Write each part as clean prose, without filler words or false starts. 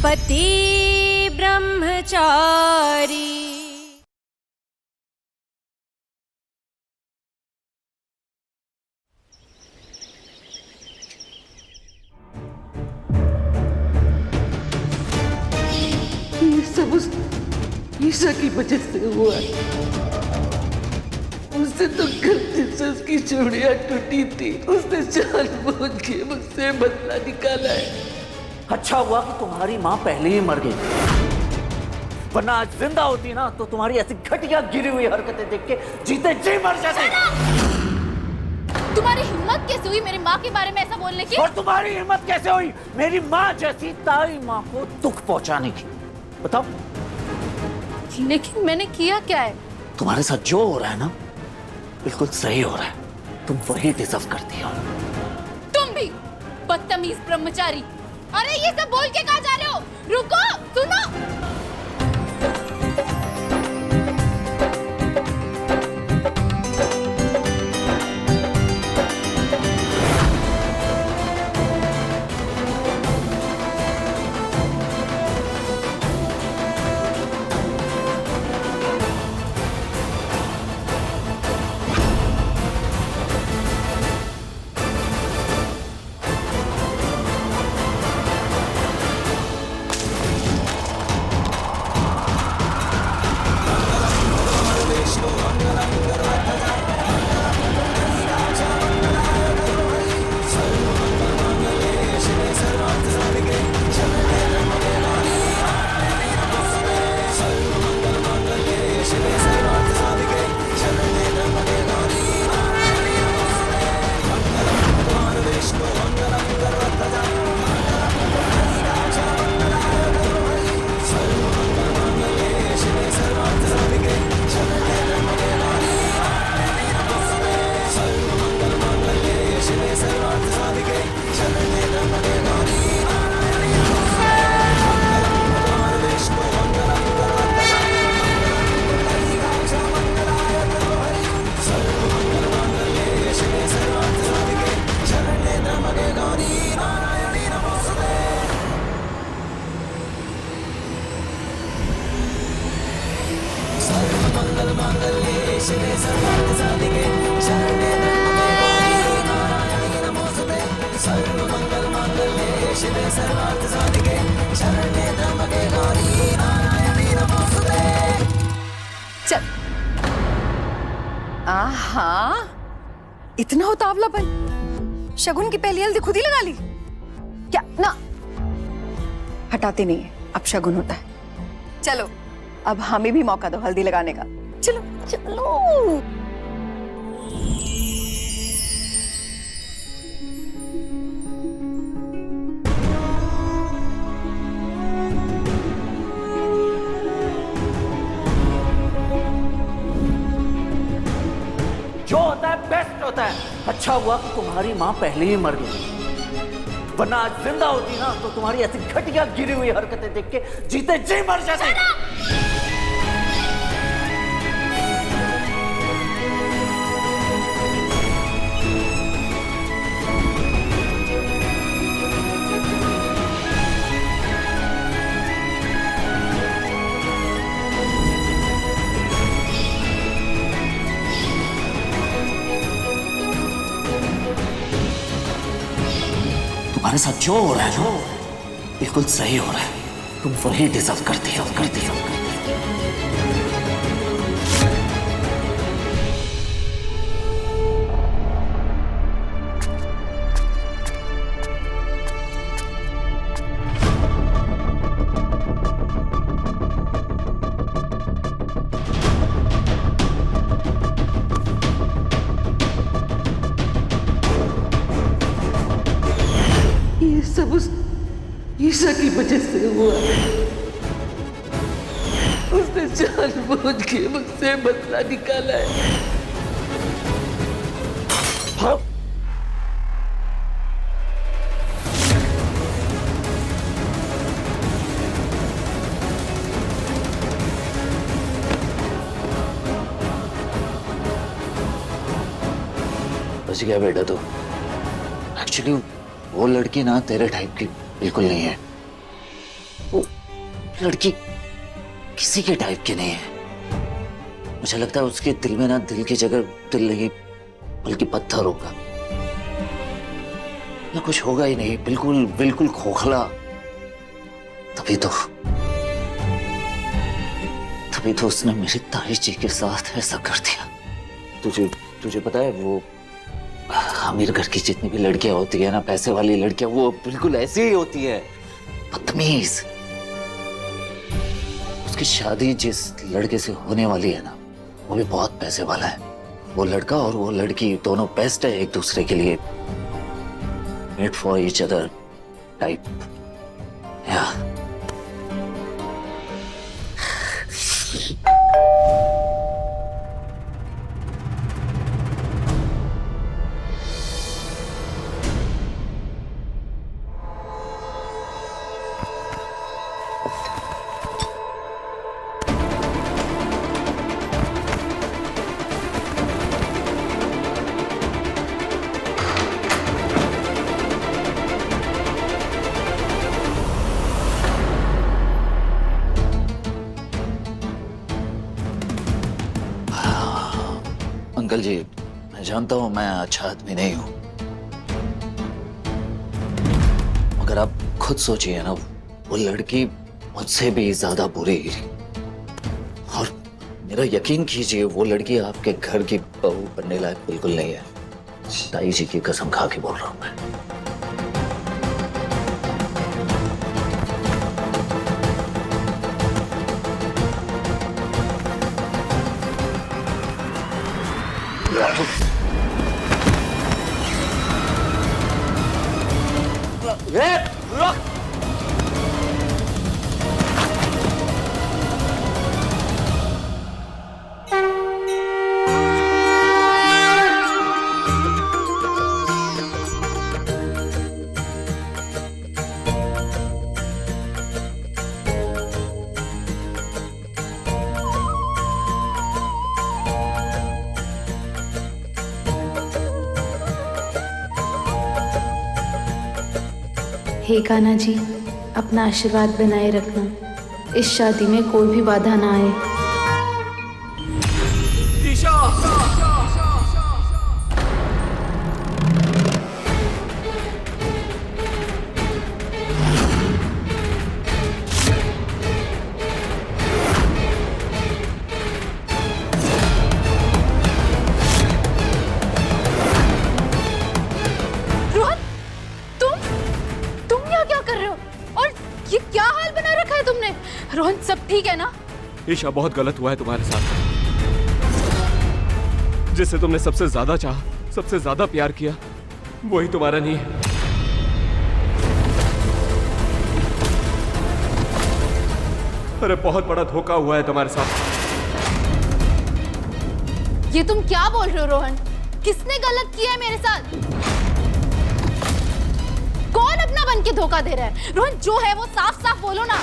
पति ब्रह्मचारी। ये सब उस ईशा की वजह से हुआ है। उससे तो गलती से उसकी चूड़ियां टूटी थी। उसने जानबूझ के मुझसे बदला निकाला है। अच्छा हुआ कि तुम्हारी माँ पहले ही मर गई, वरना आज जिंदा होती ना तो तुम्हारी ऐसी घटिया गिरी हुई हरकतें देख के जीते जी मर जाते। तुम्हारी हिम्मत कैसे हुई मेरी माँ के बारे में ऐसा बोलने की? और तुम्हारी हिम्मत कैसे हुई मेरी माँ जैसी ताई माँ को दुख पहुंचाने की? बताओ। लेकिन मैंने किया क्या है? तुम्हारे साथ जो हो रहा है ना बिल्कुल सही हो रहा है। तुम वही डिजर्व करती हो। तुम भी बदतमीज ब्रह्मचारी। अरे ये सब बोल के कहाँ जा रहे हो? रुको, सुनो। चल। आहा, इतना उतावलापन। शगुन की पहली हल्दी खुद ही लगा ली क्या? ना, हटाते नहीं है, अब शगुन होता है। चलो अब हमें भी मौका दो हल्दी लगाने का। चलो चलो। जो होता है बेस्ट होता है। अच्छा हुआ कि तुम्हारी माँ पहले ही मर गई, वरना आज जिंदा होती ना तो तुम्हारी ऐसी घटिया गिरी हुई हरकतें देख के जीते जी मर जाते। तुम्हारे साथ जो हो रहा है ना बिल्कुल सही हो रहा है। तुम वही डिजर्व करती हो। ये सब उस ईशा की वजह से हुआ है। उसने जानबूझ के मुझसे बदला निकाला है। हाँ? बच गया बेटा तू। एक्चुअली वो लड़की ना तेरे टाइप की बिल्कुल नहीं है। वो लड़की किसी के टाइप की नहीं है। मुझे लगता है उसके दिल में ना दिल की जगह दिल नहीं बल्कि पत्थर होगा, ना कुछ होगा ही नहीं, बिल्कुल बिल्कुल खोखला। तभी तो उसने मेरी ताई जी के साथ ऐसा कर दिया। तुझे पता है वो अमीर घर की जितनी भी लड़कियां होती है ना, पैसे वाली लड़कियां, वो बिल्कुल ऐसी ही होती है, बदतमीज। उसकी शादी जिस लड़के से होने वाली है ना, वो भी बहुत पैसे वाला है। वो लड़का और वो लड़की दोनों बेस्ट है एक दूसरे के लिए, made for each other type. या अंकल जी, मैं जानता हूं मैं अच्छा आदमी नहीं हूं, मगर आप खुद सोचिए ना, वो लड़की मुझसे भी ज्यादा बुरी है। और मेरा यकीन कीजिए, वो लड़की आपके घर की बहू बनने लायक बिल्कुल नहीं है। ताई जी की कसम खा के बोल रहा हूं मैं। हे कान्हा जी, अपना आशीर्वाद बनाए रखना, इस शादी में कोई भी बाधा ना आए। रोहन, सब ठीक है ना? ईशा, बहुत गलत हुआ है तुम्हारे साथ। जिससे तुमने सबसे ज्यादा चाहा, सबसे ज्यादा प्यार किया, वही तुम्हारा नहीं है। अरे बहुत बड़ा धोखा हुआ है तुम्हारे साथ। ये तुम क्या बोल रहे हो रोहन? किसने गलत किया है मेरे साथ? कौन अपना बन के धोखा दे रहा है? रोहन, जो है वो साफ साफ बोलो ना।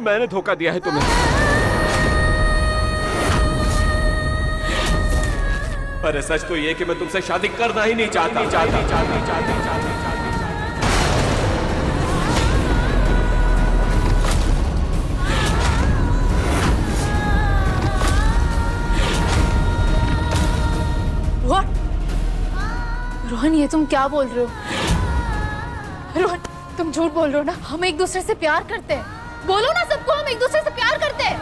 मैंने धोखा दिया है तुम्हें। अरे सच तो ये कि मैं तुमसे शादी करना ही नहीं चाहता। रोहन, ये तुम क्या बोल रहे हो? रोहन, तुम झूठ बोल रहे हो ना। हम एक दूसरे से प्यार करते हैं। बोलो ना सबको, हम एक दूसरे से प्यार करते हैं।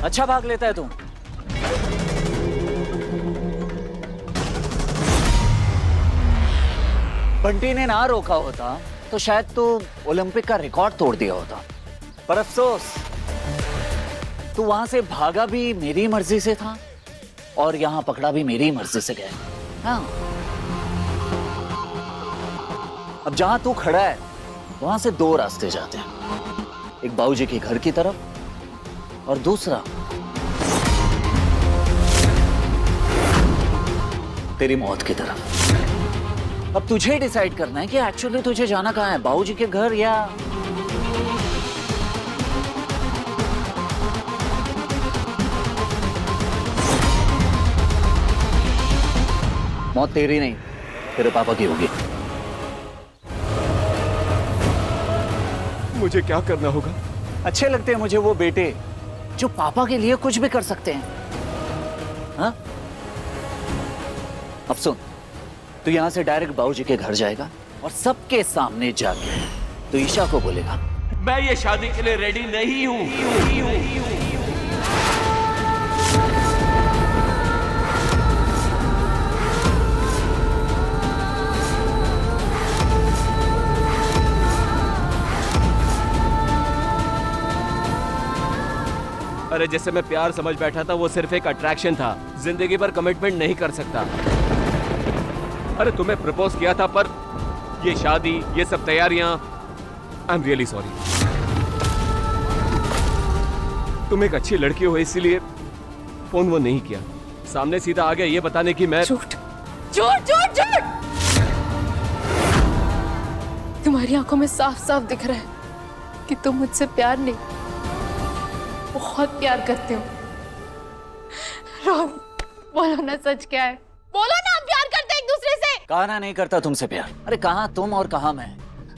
अच्छा भाग लेता है तू। बंटी ने ना रोका होता तो शायद तू ओलंपिक का रिकॉर्ड तोड़ दिया होता, पर अफसोस तू वहां से भागा भी मेरी मर्जी से था और यहां पकड़ा भी मेरी मर्जी से गया। हाँ, अब जहां तू खड़ा है वहां से दो रास्ते जाते हैं। एक बाबूजी के घर की तरफ और दूसरा तेरी मौत की तरफ। अब तुझे डिसाइड करना है कि एक्चुअली तुझे जाना कहाँ है, बाबूजी के घर या मौत तेरी नहीं तेरे पापा की होगी। मुझे क्या करना होगा? अच्छे लगते हैं मुझे वो बेटे जो पापा के लिए कुछ भी कर सकते हैं। हाँ? अब सुन, तू यहां से डायरेक्ट बाबूजी के घर जाएगा और सबके सामने जाके तो ईशा को बोलेगा मैं ये शादी के लिए रेडी नहीं हूं। अरे जैसे मैं प्यार समझ बैठा था वो सिर्फ एक अट्रैक्शन था, जिंदगी पर कमिटमेंट नहीं कर सकता। अरे तुम्हें प्रपोज किया था पर ये शादी, ये सब तैयारियां, आई एम रियली सॉरी। तुम एक अच्छी लड़की हो इसीलिए फोन वो नहीं किया, सामने सीधा आ गया ये बताने की मैं झूठ झूठ झूठ झूठ। तुम्हारी आंखों में साफ साफ दिख रहा है कि तुम मुझसे प्यार नहीं, बहुत प्यार करते हो। रोहन, बोलो ना सच क्या है, बोलो ना हम प्यार करते हैं एक दूसरे से। कहा ना नहीं करता तुमसे प्यार। अरे कहाँ तुम और कहाँ मैं।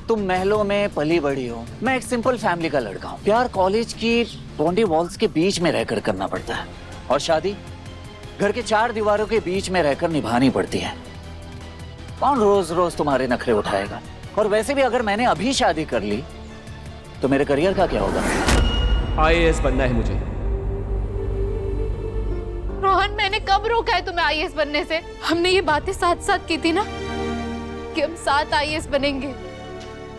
तुम महलों में पली बड़ी हो, मैं एक सिंपल फैमिली का लड़का हूँ। प्यार कॉलेज की बाउंड्री वॉल्स के बीच में रहकर करना पड़ता है और शादी घर के 4 दीवारों के बीच में रहकर निभानी पड़ती है। कौन रोज रोज तुम्हारे नखरे उठाएगा? और वैसे भी अगर मैंने अभी शादी कर ली तो मेरे करियर का क्या होगा? आईएएस बनना है मुझे। रोहन, मैंने कब रोका है तुम्हें आईएएस बनने से? हमने ये बातें साथ साथ की थी ना कि हम साथ आईएएस बनेंगे,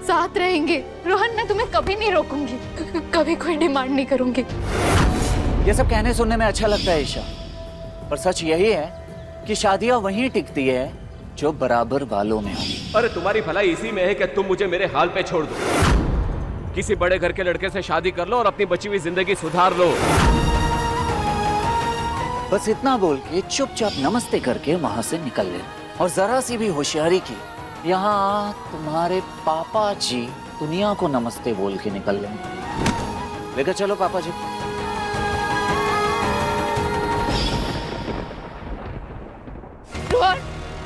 साथ रहेंगे। रोहन, मैं तुम्हें कभी नहीं रोकूंगी, कभी कोई डिमांड नहीं करूंगी। ये सब कहने सुनने में अच्छा लगता है ईशा, पर सच यही है कि शादियां वहीं टिकती है जो बराबर वालों में हो। अरे तुम्हारी भलाई इसी में है कि तुम मुझे मेरे हाल पे छोड़ दो, किसी बड़े घर के लड़के से शादी कर लो और अपनी बची हुई जिंदगी सुधार लो। बस इतना बोल के चुपचाप नमस्ते करके वहां से निकल ले। और जरा सी भी होशियारी की, यहाँ तुम्हारे पापा जी दुनिया को नमस्ते बोल के निकल लेंगे। लेकर चलो पापा जी। रोहन,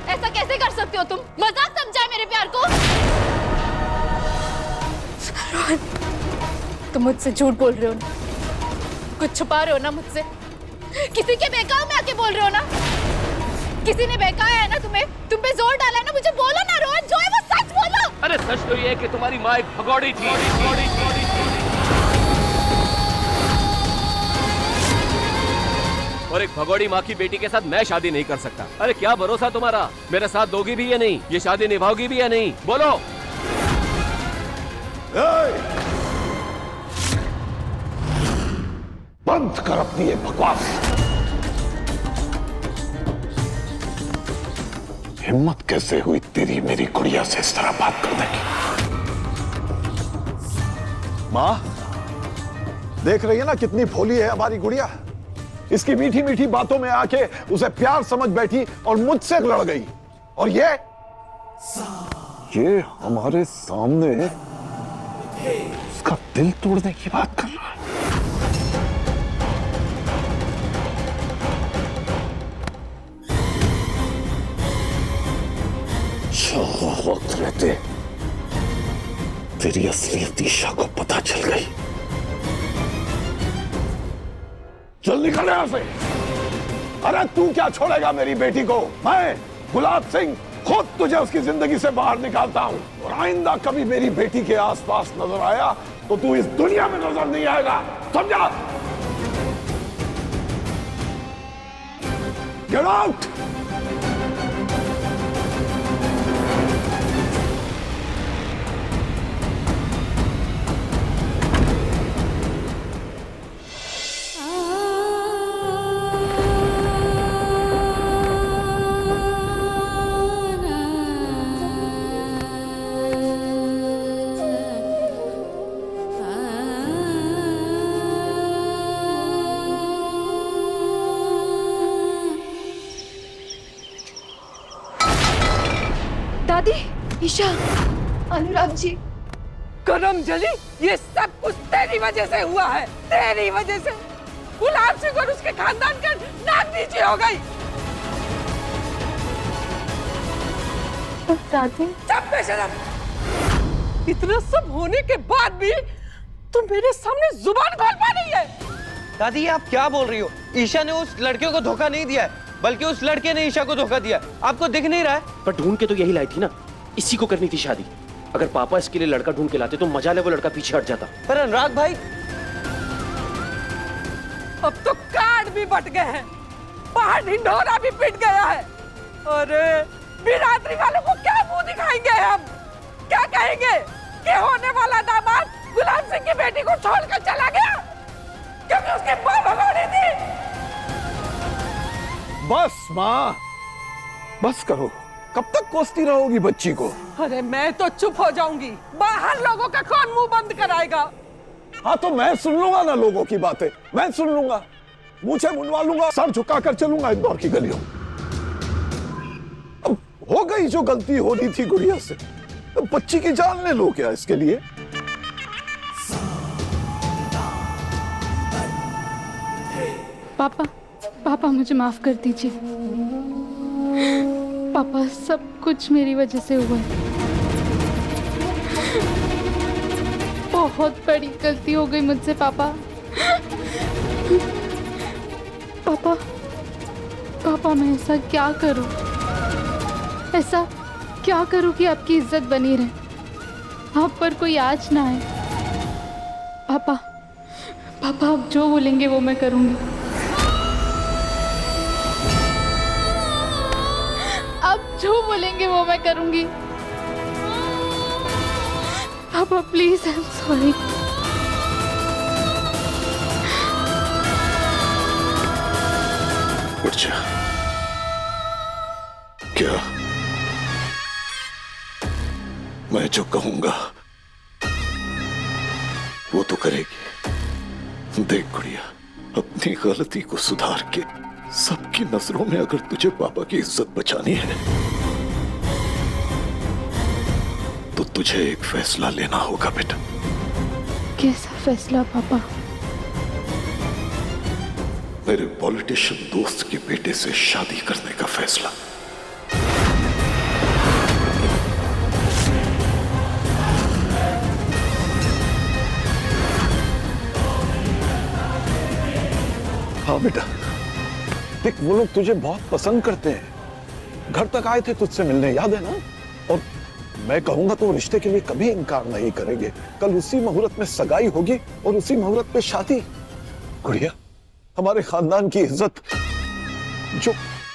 ऐसा कैसे कर सकते हो तुम? मजाक समझा है मेरे प्यार को? रोहन, तुम मुझसे झूठ बोल रहे हो ना, कुछ छुपा रहे हो ना मुझसे। किसी के बहकावे में आके बोल रहे हो ना, किसी ने बहकाया है ना तुम्हें, तुम पे जोर डाला है ना। मुझे बोलो ना रोहन, जो है वो सच बोलो। अरे सच तो ये है कि तुम्हारी माँ एक भगौड़ी थी। और एक भगौड़ी माँ की बेटी के साथ मैं शादी नहीं कर सकता। अरे क्या भरोसा तुम्हारा, मेरे साथ दोगी भी या नहीं, ये शादी निभाओगी भी या नहीं, बोलो। बंद कर अपनी ये बकवास। हिम्मत कैसे हुई तेरी मेरी गुड़िया से इस तरह बात करने की? मां, देख रही है ना कितनी भोली है हमारी गुड़िया। इसकी मीठी मीठी बातों में आके उसे प्यार समझ बैठी और मुझसे लड़ गई। और ये हमारे सामने उसका दिल तोड़ने की बात कर रहा है। वक्त रहते तेरी असलियत ईशा को पता चल गई। चल निकल यहां से। अरे तू क्या छोड़ेगा मेरी बेटी को? मैं गुलाब सिंह खुद तुझे उसकी जिंदगी से बाहर निकालता हूं। और आइंदा कभी मेरी बेटी के आसपास नजर आया तो तू इस दुनिया में नजर नहीं आएगा, समझा? Get out. ईशा, अनुराग जी, करम जली, ये सब कुछ तेरी वजह से हुआ है, तेरी वजह से। गुलाब सिंह और उसके खानदान का नाक नीचे हो गई। चुप बेशरम! इतना सब होने के बाद भी तुम मेरे सामने जुबान खोल पा रही है। दादी ये आप क्या बोल रही हो? ईशा ने उस लड़के को धोखा नहीं दिया है, बल्कि उस लड़के ने ईशा को धोखा दिया। आपको दिख नहीं रहा है? पर ढूंढ के तो यही लाई थी ना, इसी को करनी थी शादी। अगर पापा इसके लिए लड़का ढूंढ के लाते तो मजा ले वो लड़का पीछे हट जाता। पर अनुराग भाई, अब तो कार्ड भी बट गए हैं, बाहर ढिंढोरा भी पिट गया है। अरे बिरादरी वालों को क्या मुंह दिखाएंगे हम? क्या कहेंगे कि होने वाला दामाद गुलाब सिंह की बेटी को छोड़कर चला गया क्योंकि उसकी मां भगोड़ी थी। बस माँ, बस करो। कब तक कोसती रहोगी बच्ची को? अरे मैं तो चुप हो जाऊंगी, बाहर लोगों का कौन मुंह बंद कराएगा? हाँ तो मैं सुन लूंगा ना लोगों की बातें, मैं सुन लूंगा, मुझे मुंडवा लूंगा, सर झुकाकर चलूंगा इंदौर की गलियों। अब हो गई जो गलती हो रही थी गुड़िया से, अब बच्ची की जान ले लो क्या इसके लिए? पापा, पापा मुझे माफ कर दीजिए। पापा सब कुछ मेरी वजह से हुआ है। बहुत बड़ी गलती हो गई मुझसे पापा। पापा, पापा मैं ऐसा क्या करूं? ऐसा क्या करूं कि आपकी इज्जत बनी रहे, आप पर कोई आँच ना आए? पापा, पापा आप जो बोलेंगे वो मैं करूंगी। आप जो बोलेंगे वो मैं करूंगी। पापा प्लीज, आई एम सॉरी। उठ जा। क्या मैं जो कहूंगा वो तो करेगी? देख गुड़िया, अपनी गलती को सुधार के सबकी नजरों में अगर तुझे पापा की इज्जत बचानी है तो तुझे एक फैसला लेना होगा बेटा। कैसा फैसला पापा? मेरे पॉलिटिशियन दोस्त के बेटे से शादी करने का फैसला। हाँ बेटा, देख वो लोग तुझे बहुत पसंद करते हैं, घर तक आए थे तुझसे मिलने, याद है ना? और मैं कहूंगा तो रिश्ते के लिए कभी इनकार नहीं करेंगे। कल उसी मुहूर्त में सगाई होगी और उसी मुहूर्त पे शादी। गुड़िया, हमारे खानदान की इज्जत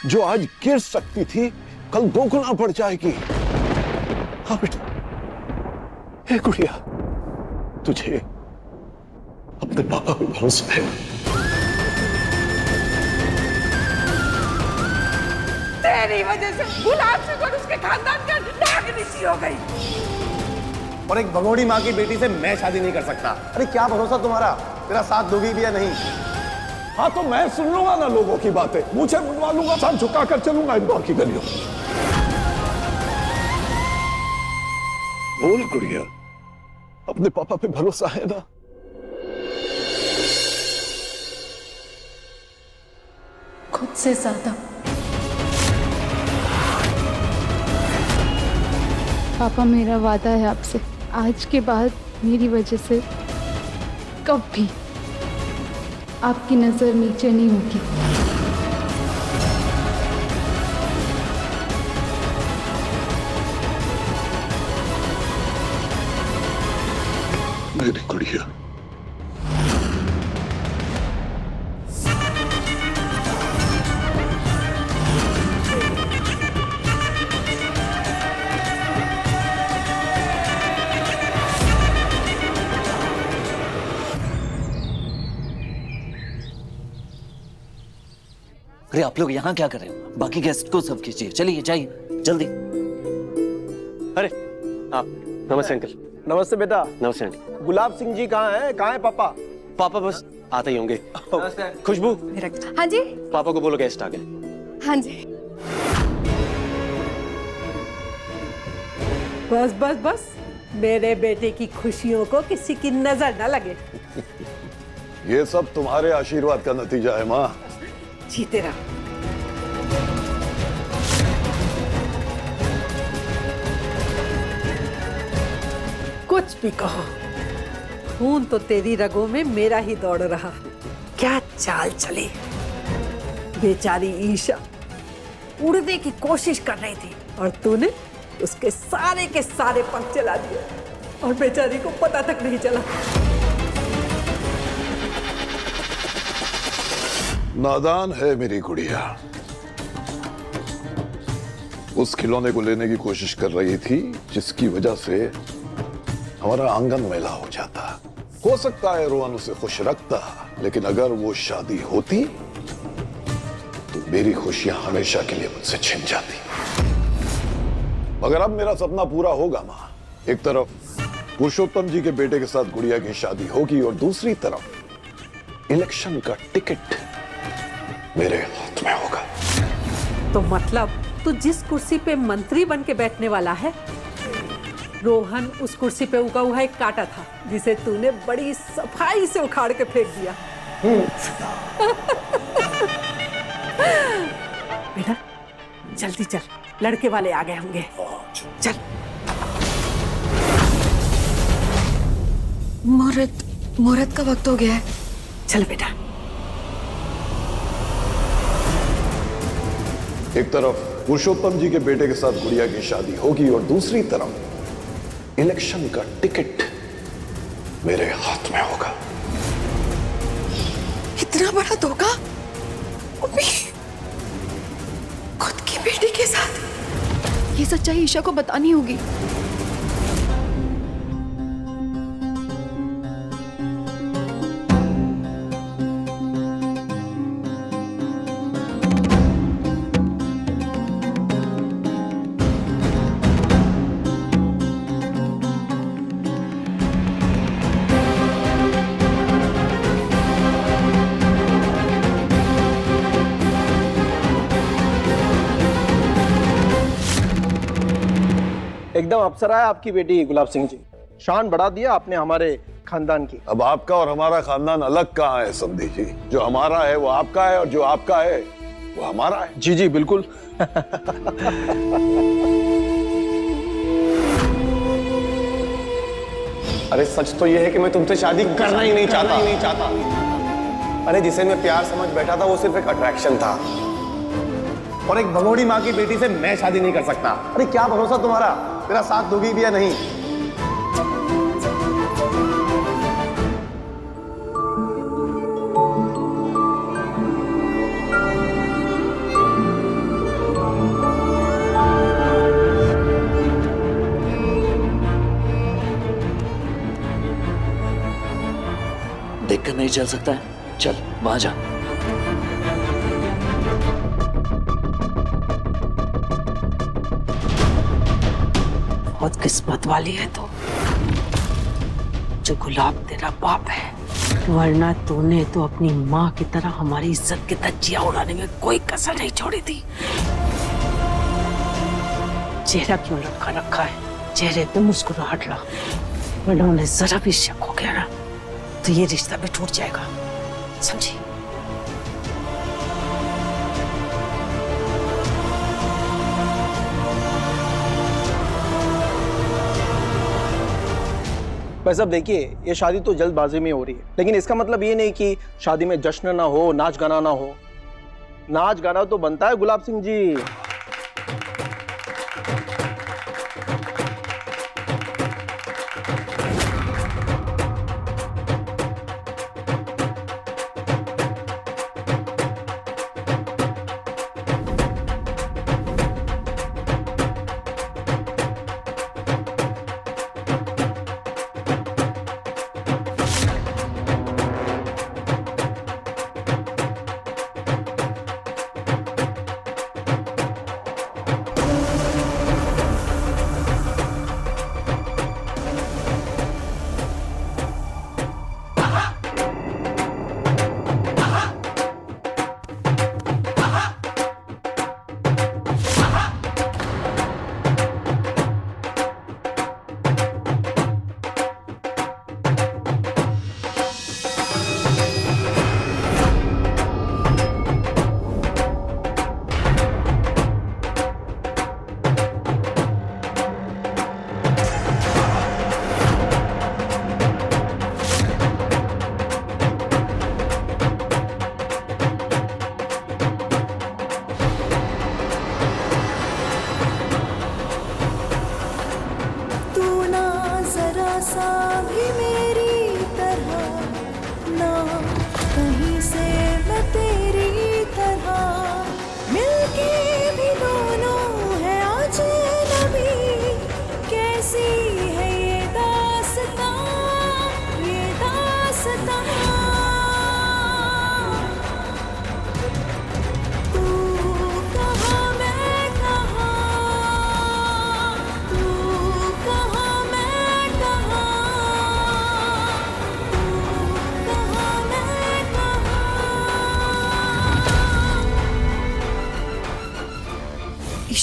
जो आज गिर सकती थी कल दोगुना बढ़ जाएगी। हाँ बेटा, हे गुड़िया, तुझे अपने पापा पे भरोसा है? तेरी वजह से गुलाब सिंह और उसके खानदान का नाक नीची हो गई। और एक भगोड़ी माँ की बेटी से मैं शादी नहीं कर सकता। अरे क्या भरोसा तुम्हारा, तेरा साथ दोगी भी या नहीं? हाँ तो मैं सुन लूंगा ना लोगों की बातें, मुझे मुंडवा लूंगा, सर झुकाकर चलूंगा इंदौर की गलियों। बोल गुड़िया, अपने पापा पे भरोसा है ना? खुद से ज्यादा। पापा मेरा वादा है आपसे, आज के बाद मेरी वजह से कभी आपकी नजर नीचे नहीं होगी। मेरी गुड़िया, अरे आप लोग यहाँ क्या कर रहे हो? बाकी गेस्ट को सर्व कीजिए, चलिए जाइए जल्दी। अरे आप, नमस्ते अंकल। नमस्ते बेटा। नमस्ते आंटी। गुलाब सिंह जी कहाँ हैं? कहाँ है पापा? पापा बस आते ही होंगे। खुशबू, हाँ जी, पापा को बोलो गेस्ट आ गए। हाँ जी। बस बस बस, मेरे बेटे की खुशियों को किसी की नजर न लगे। ये सब तुम्हारे आशीर्वाद का नतीजा है माँ। जीते रहो। कुछ भी कहो, खून तो तेरी रगों में मेरा ही दौड़ रहा। क्या चाल चली। बेचारी ईशा उड़ने की कोशिश कर रही थी और तूने उसके सारे के सारे पंख चला दिए और बेचारी को पता तक नहीं चला। नादान है मेरी गुड़िया। उस खिलौने को लेने की कोशिश कर रही थी जिसकी वजह से हमारा आंगन मैला हो जाता। हो सकता है रोहन उसे खुश रखता, लेकिन अगर वो शादी होती तो मेरी खुशियां हमेशा के लिए मुझसे छिन जाती। मगर अब मेरा सपना पूरा होगा मां। एक तरफ पुरुषोत्तम जी के बेटे के साथ गुड़िया की शादी होगी और दूसरी तरफ इलेक्शन का टिकट मेरे हाथ में होगा। तो मतलब तू जिस कुर्सी पे मंत्री बन के बैठने वाला है, रोहन उस कुर्सी पे उगा हुआ एक कांटा था जिसे तूने बड़ी सफाई से उखाड़ के फेंक दिया। बेटा जल्दी चल, लड़के वाले आ गए होंगे। चल। मुहूर्त का वक्त हो गया है। चल बेटा। एक तरफ पुरुषोत्तम जी के बेटे के साथ गुड़िया की शादी होगी और दूसरी तरफ इलेक्शन का टिकट मेरे हाथ में होगा। इतना बड़ा धोखा मम्मी, खुद की बेटी के साथ। ये सच्चाई ईशा को बतानी होगी। एकदम अप्सरा है आपकी बेटी गुलाब सिंह जी। शान बढ़ा दिया आपने हमारे खानदान की। अब आपका और हमारा खानदान अलग कहाँ है समधी जी? जो हमारा है वो आपका है और जो आपका है वो हमारा है। जी जी बिल्कुल। अरे सच तो यह है कि मैं तुमसे शादी करना ही नहीं चाहता। अरे जिसे मैं प्यार समझ बैठा था वो सिर्फ एक अट्रैक्शन था, और एक भगोड़ी माँ की बेटी से मैं शादी नहीं कर सकता। अरे क्या भरोसा तुम्हारा, मेरा साथ दोगी भी या नहीं? देखकर नहीं चल सकता है? चल वहां जा। बहुत किस्मत वाली है तो जो गुलाब तेरा बाप है, वरना तूने तो अपनी माँ की तरह हमारी इज्जत की धज्जियां उड़ाने में कोई कसर नहीं छोड़ी थी। चेहरा क्यों लटका रखा है? चेहरे पे मुस्कुराहट ला, वरना उन्हें जरा भी शक हो गया ना तो ये रिश्ता भी टूट जाएगा, समझी? बस अब देखिए, ये शादी तो जल्दबाजी में हो रही है, लेकिन इसका मतलब ये नहीं कि शादी में जश्न ना हो, नाच गाना ना हो। नाच गाना तो बनता है गुलाब सिंह जी।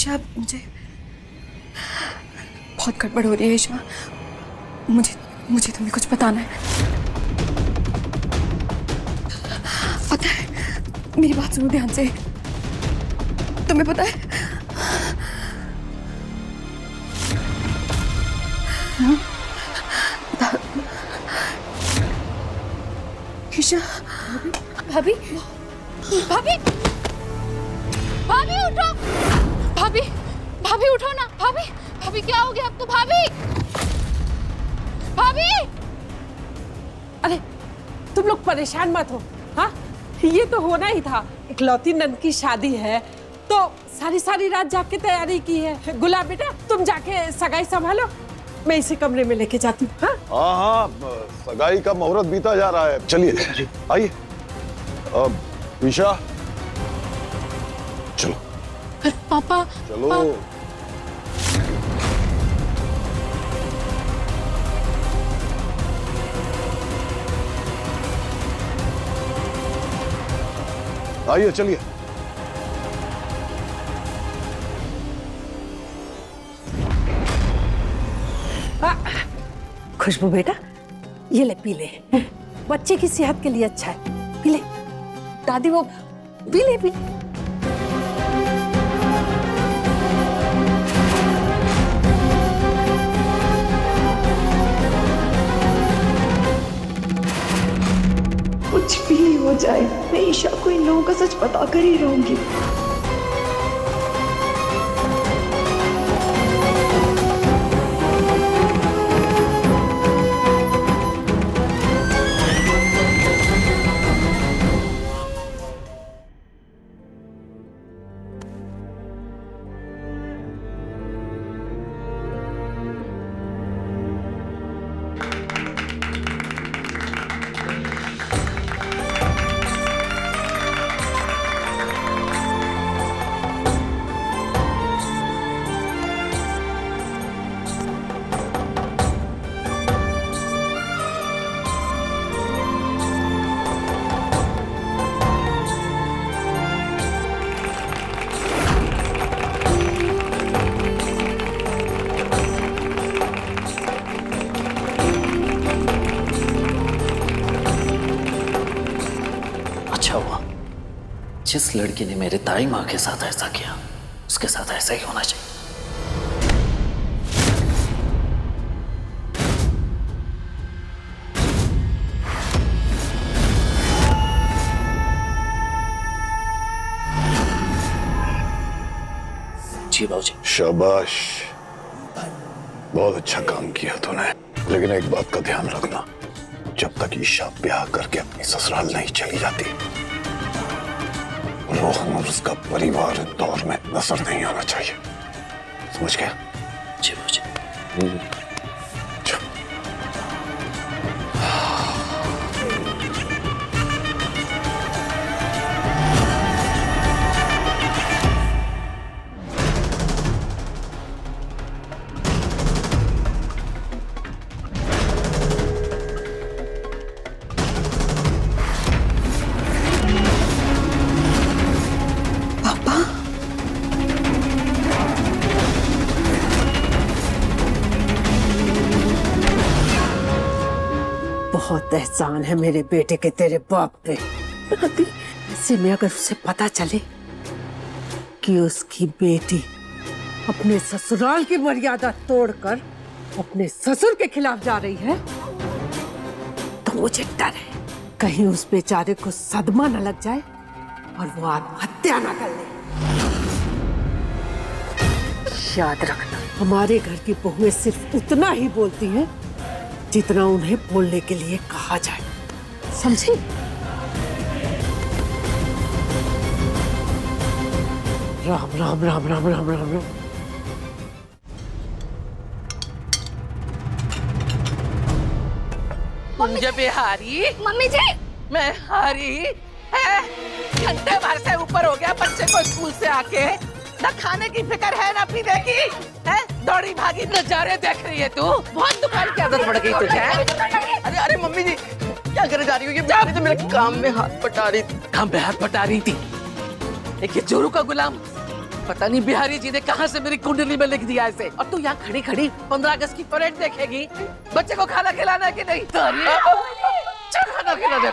ईशा मुझे बहुत गड़बड़ हो रही है ईशा। मुझे तुम्हें कुछ बताना है। पता है, मेरी बात सुनो ध्यान से। तुम्हें पता है ईशा। भाभी भाभी भाभी उठो। भाभी भाभी उठो ना। भाभी भाभी क्या हो गया आपको? भाभी भाभी अरे तुम लोग परेशान मत हो। हाँ, ये तो होना ही था। इकलौती नंद की शादी है तो सारी रात जाग के तैयारी की है। गुलाब बेटा तुम जाके सगाई संभालो, मैं इसे कमरे में लेके जाती हूँ। हाँ हाँ, सगाई का मुहूर्त बीता जा रहा है। चलिए आइए। ईशा चलो। पापा चलो। आइए चलिए। खुशबू बेटा ये ले पी ले, बच्चे की सेहत के लिए अच्छा है। पी ले दादी, वो पी ले पी ले। कुछ भी हो जाए मैं ईशा को इन लोगों का सच बता कर ही रहूंगी। जिस लड़की ने मेरे दाई माँ के साथ ऐसा किया उसके साथ ऐसा ही होना चाहिए। जी बाबूजी। शाबाश, बहुत अच्छा काम किया तूने। लेकिन एक बात का ध्यान रखना, जब तक ईशा ब्याह करके अपनी ससुराल नहीं चली जाती, रोहन और उसका परिवार दौर में नजर नहीं आना चाहिए। समझ गया? जी बाबूजी। बहुत एहसान है मेरे बेटे के तेरे बाप पे। ऐसे में अगर उसे पता चले कि उसकी बेटी अपने ससुराल की मर्यादा तोड़कर अपने ससुर के खिलाफ जा रही है, तो मुझे डर है कहीं उस बेचारे को सदमा न लग जाए और वो आत्महत्या न कर ले। याद रखना, हमारे घर की बहुएं सिर्फ उतना ही बोलती हैं जितना उन्हें बोलने के लिए कहा जाए, समझी? राम राम राम राम राम राम राम। मुझे बिहारी, मम्मी जी, मैं हारी है। घंटे भर से ऊपर हो गया बच्चे को स्कूल से आके, ना खाने की फिक्र है ना पीने की है। दौड़ी भागी नजारे देख रही है तू। बहुत दुकान की आदत पड़ गई तुझे। अरे अरे मम्मी जी क्या करे जा रही हो? ये तो मेरे काम में हाथ बटा रही थी। काम में हाथ बटा रही थी? एक ये जोरू का गुलाम पता नहीं बिहारी जी ने कहां से मेरी कुंडली में लिख दिया इसे। और तू यहाँ खड़ी खड़ी 15 अगस्त की परेड देखेगी। बच्चे को खाना खिलाना है कि नहीं? चल खाना खिला दे।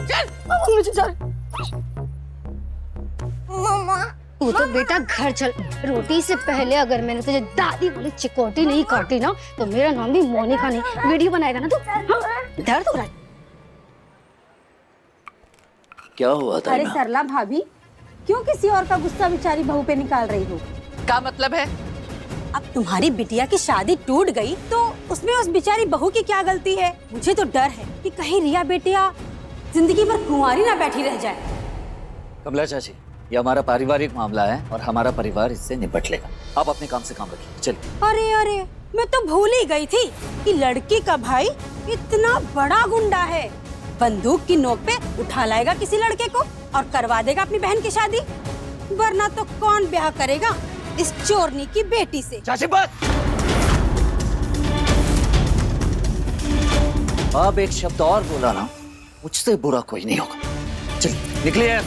चल मम्मा तू तो बेटा घर चल। रोटी से पहले अगर मैंने तुझे दादी वाली चिकोटी नहीं काटी ना तो मेरा नाम भी मोनिका नहीं। वीडियो बनाएगा ना तू? दर्द हो रहा है? क्या हुआ था? अरे सरला भाभी, क्यों किसी और का गुस्सा बेचारी बहू पे निकाल रही हो? क्या मतलब है? अब तुम्हारी बिटिया की शादी टूट गई तो उसमें उस बेचारी बहू की क्या गलती है? मुझे तो डर है कि कहीं रिया बेटिया जिंदगी भर कुंवारी ना बैठी रह जाए। कमला चाची, ये हमारा पारिवारिक मामला है और हमारा परिवार इससे निपट लेगा। आप अपने काम से काम रखिए, चलिए। अरे अरे, मैं तो भूल ही गई थी कि लड़की का भाई इतना बड़ा गुंडा है। बंदूक की नोक पे उठा लाएगा किसी लड़के को और करवा देगा अपनी बहन की शादी। वरना तो कौन ब्याह करेगा इस चोरनी की बेटी से? चाची बस। आप एक शब्द और बोला ना, मुझसे बुरा कोई नहीं होगा। चलिए निकलिए।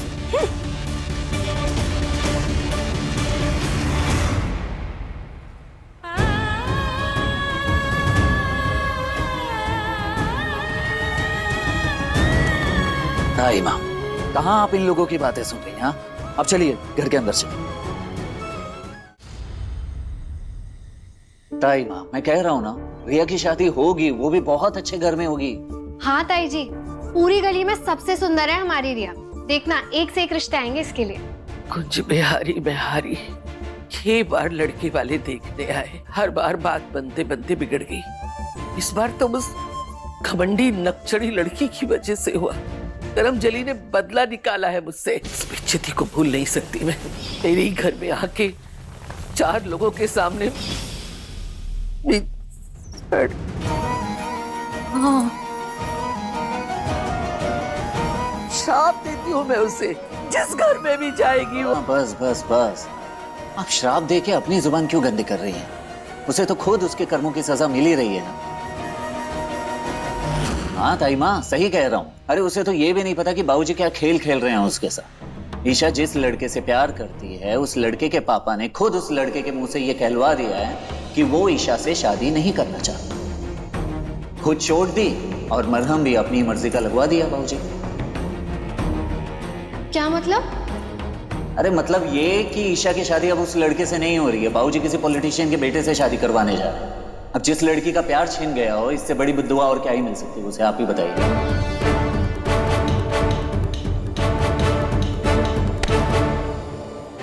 ताई माँ, कहाँ आप इन लोगों की बातें सुन रही हैं? हाँ, अब चलिए घर के अंदर चलिए। ताई माँ, मैं कह रहा हूँ ना, रिया की शादी होगी, वो भी बहुत अच्छे घर में होगी। हाँ ताई जी, पूरी गली में सबसे सुंदर है हमारी रिया। देखना एक से एक रिश्ते आएंगे इसके लिए। कुछ बिहारी ये बार लड़की वाले देखने आए, हर बार बात बनते बनते बिगड़ गई। इस बार तो बस घमंडी नकचड़ी लड़की की वजह से हुआ। करम जली ने बदला निकाला है मुझसे। इस बेइज्जती को भूल नहीं सकती मैं। तेरे घर में आके 4 लोगों के सामने श्राप देती हूँ मैं उसे, जिस घर में भी जाएगी वो। बस बस बस, आप श्राप दे के अपनी जुबान क्यों गंदी कर रही हैं? उसे तो खुद उसके कर्मों की सजा मिल ही रही है ना। हाँ ताई माँ, सही कह रहा हूँ। अरे उसे तो ये भी नहीं पता कि बाबूजी क्या खेल खेल रहे हैं उसके साथ। ईशा जिस लड़के से प्यार करती है, उस लड़के के पापा ने खुद उस लड़के के मुंह से ये कहलवा दिया है कि वो ईशा से शादी नहीं करना चाहता। खुद छोड़ दी और मरहम भी अपनी मर्जी का लगवा दिया बाबूजी। क्या मतलब? अरे मतलब ये कि ईशा की शादी अब उस लड़के से नहीं हो रही है, बाबूजी किसी पॉलिटिशियन के बेटे से शादी करवाने जा रहे हैं। अब जिस लड़की का प्यार छिन गया हो, इससे बड़ी बद्दुआ और क्या ही मिल सकती है उसे, आप ही बताइए।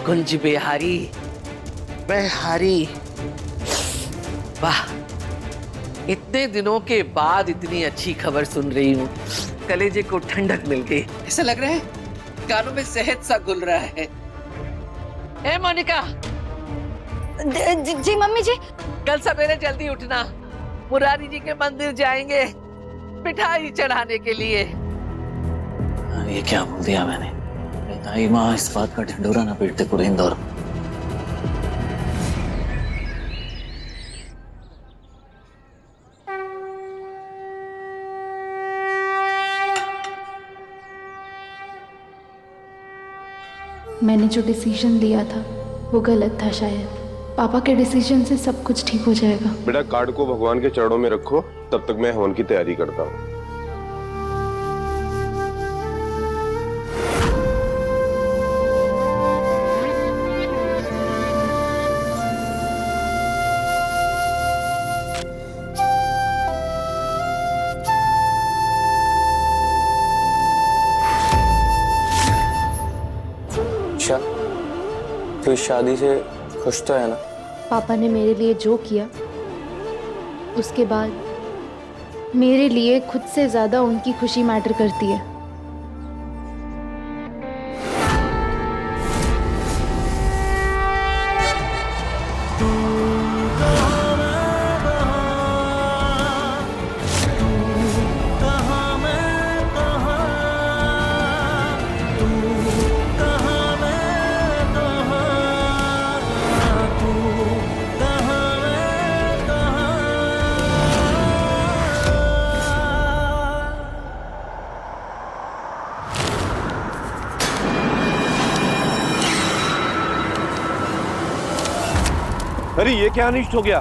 कुंज बिहारी, वाह, इतने दिनों के बाद इतनी अच्छी खबर सुन रही हूँ। कलेजे को ठंडक मिल गई। ऐसा लग रहा है कानों में शहद सा घुल रहा है। ए मोनिका। जी मम्मी जी। कल सवेरे जल्दी उठना, मुरारी जी के मंदिर जाएंगे मिठाई चढ़ाने के लिए। ये क्या बोल दिया मैंने? ताई माँ, इस बात का ढिंडोरा ना पीटते पूरे इंदौर। मैंने जो डिसीजन लिया था वो गलत था शायद। पापा के डिसीजन से सब कुछ ठीक हो जाएगा। बेटा, कार्ड को भगवान के चरणों में रखो, तब तक मैं हवन की तैयारी करता हूँ। अच्छा, तो इस शादी से खुश तो है ना? पापा ने मेरे लिए जो किया, उसके बाद मेरे लिए खुद से ज्यादा उनकी खुशी मैटर करती है। अरे ये क्या अनिष्ट हो गया?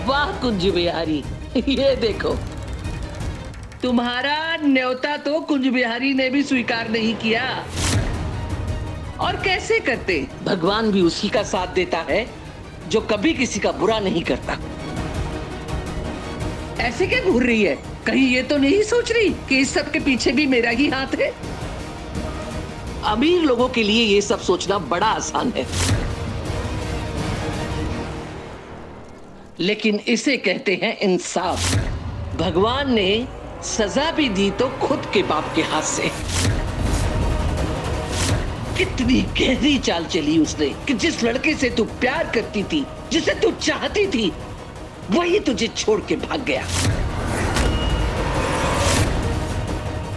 वाह कुंज बिहारी, ये देखो तुम्हारा न्योता तो कुंज बिहारी ने भी स्वीकार नहीं किया। और कैसे करते? भगवान भी उसी का साथ देता है जो कभी किसी का बुरा नहीं करता। ऐसे क्या घूर रही है? कहीं ये तो नहीं सोच रही कि इस सब के पीछे भी मेरा ही हाथ है? अमीर लोगों के लिए ये सब सोचना बड़ा आसान है, लेकिन इसे कहते हैं इंसाफ। भगवान ने सजा भी दी तो खुद के बाप के हाथ से। कितनी गहरी चाल चली उसने कि जिस लड़के से तू प्यार करती थी, जिसे तू चाहती थी, वही तुझे छोड़ के भाग गया।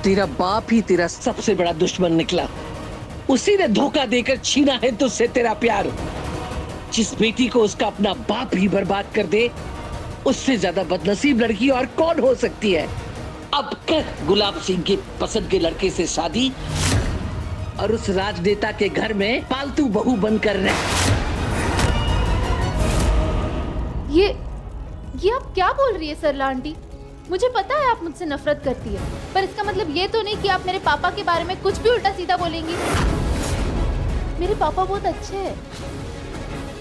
तेरा बाप ही तेरा सबसे बड़ा दुश्मन निकला। उसी ने धोखा देकर छीना है तुझसे तेरा प्यार। जिस बेटी को उसका अपना बाप ही बर्बाद कर दे, उससे ज्यादा बदनसीब लड़की और कौन हो सकती है? अब कर गुलाब सिंह के पसंद के लड़के से शादी और उस राजनेता के घर में पालतू बहू बनकर रह। ये आप क्या बोल रही है सरला आंटी? मुझे पता है आप मुझसे नफरत करती है, पर इसका मतलब ये तो नहीं कि आप मेरे पापा के बारे में कुछ भी उल्टा सीधा बोलेंगी। मेरे पापा बहुत अच्छे हैं,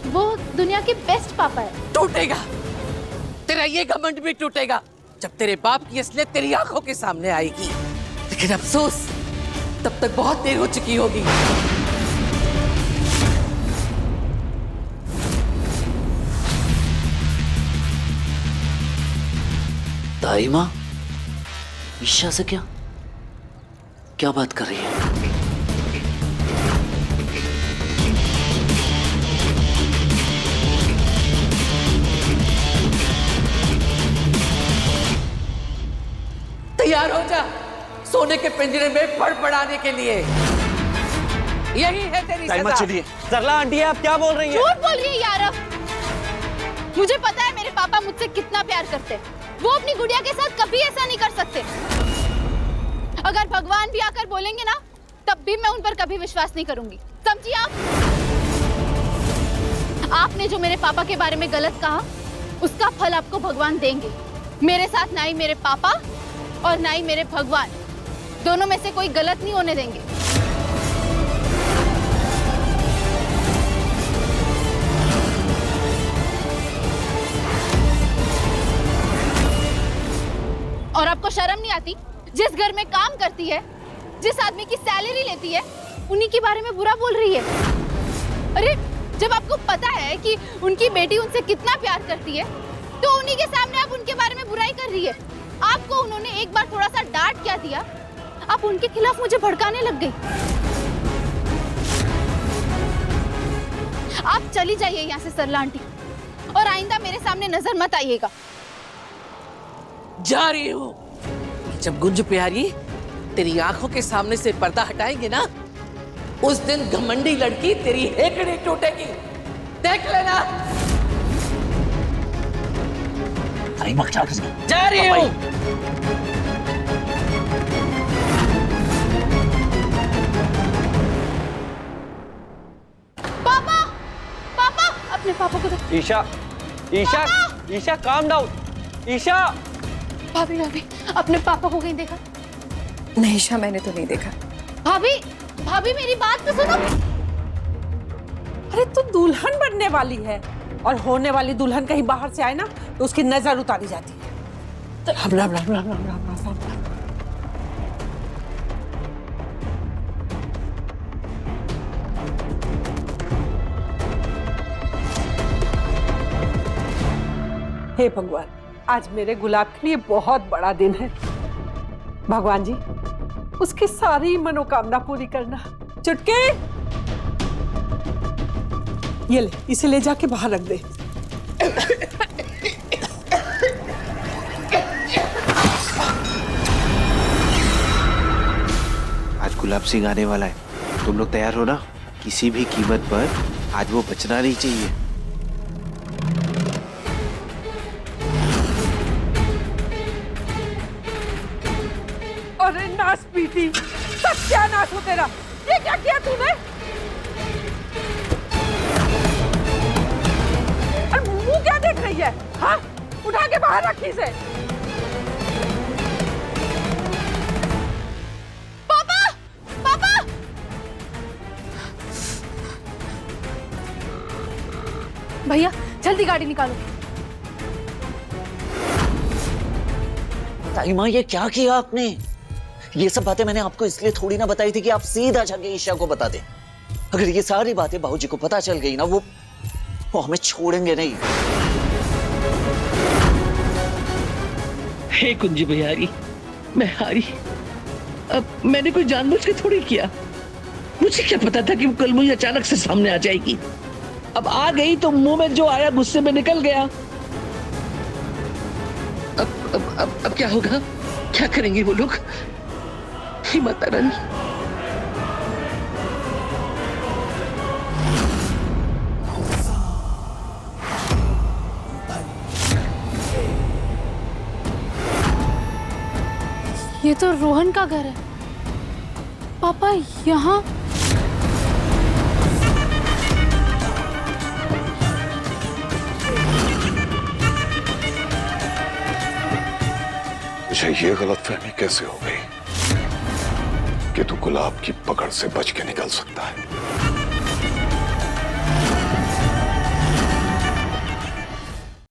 वो दुनिया के बेस्ट पापा है। टूटेगा तेरा ये घमंड भी टूटेगा जब तेरे बाप की असलियत तेरी आंखों के सामने आएगी। लेकिन अफसोस तब तक बहुत देर हो चुकी होगी। दाई माँ, ईशा से क्या बात कर रही है? तैयार हो जा सोने के पिंजरे में फड़फड़ाने के लिए। यही है तेरी सजा। चलिए। सरला आंटी आप क्या बोल रही हैं? झूठ बोल रही है यार। मुझे पता है मेरे पापा मुझसे कितना प्यार करते हैं। वो अपनी गुड़िया के साथ कभी ऐसा नहीं कर सकते। अगर भगवान भी आकर बोलेंगे ना, तब भी मैं उन पर कभी विश्वास नहीं करूंगी। समझिए आप? आपने जो मेरे पापा के बारे में गलत कहा, उसका फल आपको भगवान देंगे। मेरे साथ ना ही मेरे पापा और ना ही मेरे भगवान, दोनों में से कोई गलत नहीं होने देंगे। और आपको शर्म नहीं आती? जिस घर में काम करती है, जिस आदमी की सैलरी लेती है, उन्हीं के बारे में बुरा बोल रही है। अरे जब आपको पता है कि उनकी बेटी उनसे कितना प्यार करती है, तो उन्हीं के सामने आप उनके बारे में बुराई कर रही है। आपको उन्होंने एक बार थोड़ा सा डांट क्या दिया, आप उनके खिलाफ मुझे भड़काने लग गई। आप चली जाइए यहाँ से सरला आंटी, और आइंदा मेरे सामने नजर मत आइएगा। जा रही हूँ। जब गुंज प्यारी तेरी आंखों के सामने से पर्दा हटाएंगे ना, उस दिन घमंडी लड़की तेरी हेकड़ी टूटेगी। देख लेना। जा रही हूँ। पापा, पापा, अपने पापा को दे। Isha, Isha, Isha calm down. ईशा। भाभी, भाभी, अपने पापा को कहीं देखा? नहीं ईशा, मैंने तो नहीं देखा। भाभी, भाभी मेरी बात तो सुनो। अरे तू दुल्हन बनने वाली है, और होने वाली दुल्हन कहीं बाहर से आए ना तो उसकी नजर उतारी जाती है। राम राम राम राम राम राम राम राम। हे भगवान, आज मेरे गुलाब के लिए बहुत बड़ा दिन है। भगवान जी, उसकी सारी मनोकामना पूरी करना। चुटके, ये ले, इसे ले जाके बाहर रख दे। गुलाब सिंह आने वाला है, तुम लोग तैयार हो ना? किसी भी कीमत पर आज वो बचना नहीं चाहिए। अरे नाश पीटी, सत्यानाश हो तेरा। ये क्या किया तूने? अरे मुंह क्या देख रही है? हाँ, उठा के बाहर रखी इसे। पापा, पापा! भैया जल्दी गाड़ी निकालो। ताई माँ, ये क्या किया आपने? ये सब बातें मैंने आपको इसलिए थोड़ी ना बताई थी कि आप सीधा जाके ईशा को बता दें। अगर ये सारी बातें बाबूजी को पता चल गई ना, वो हमें छोड़ेंगे नहीं। हे कुंजी बिहारी, मैं हारी। अब मैंने कोई जानबूझ के थोड़ी किया। मुझे क्या पता था कि वो कल मुझे अचानक से सामने आ जाएगी। अब आ गई तो मुंह में जो आया गुस्से में निकल गया। अब क्या होगा? क्या करेंगे वो लोग? हे माता रानी। ये तो रोहन का घर है। पापा यहाँ? मुझे ये गलतफहमी कैसे हो गई कि तू गुलाब की पकड़ से बच के निकल सकता है?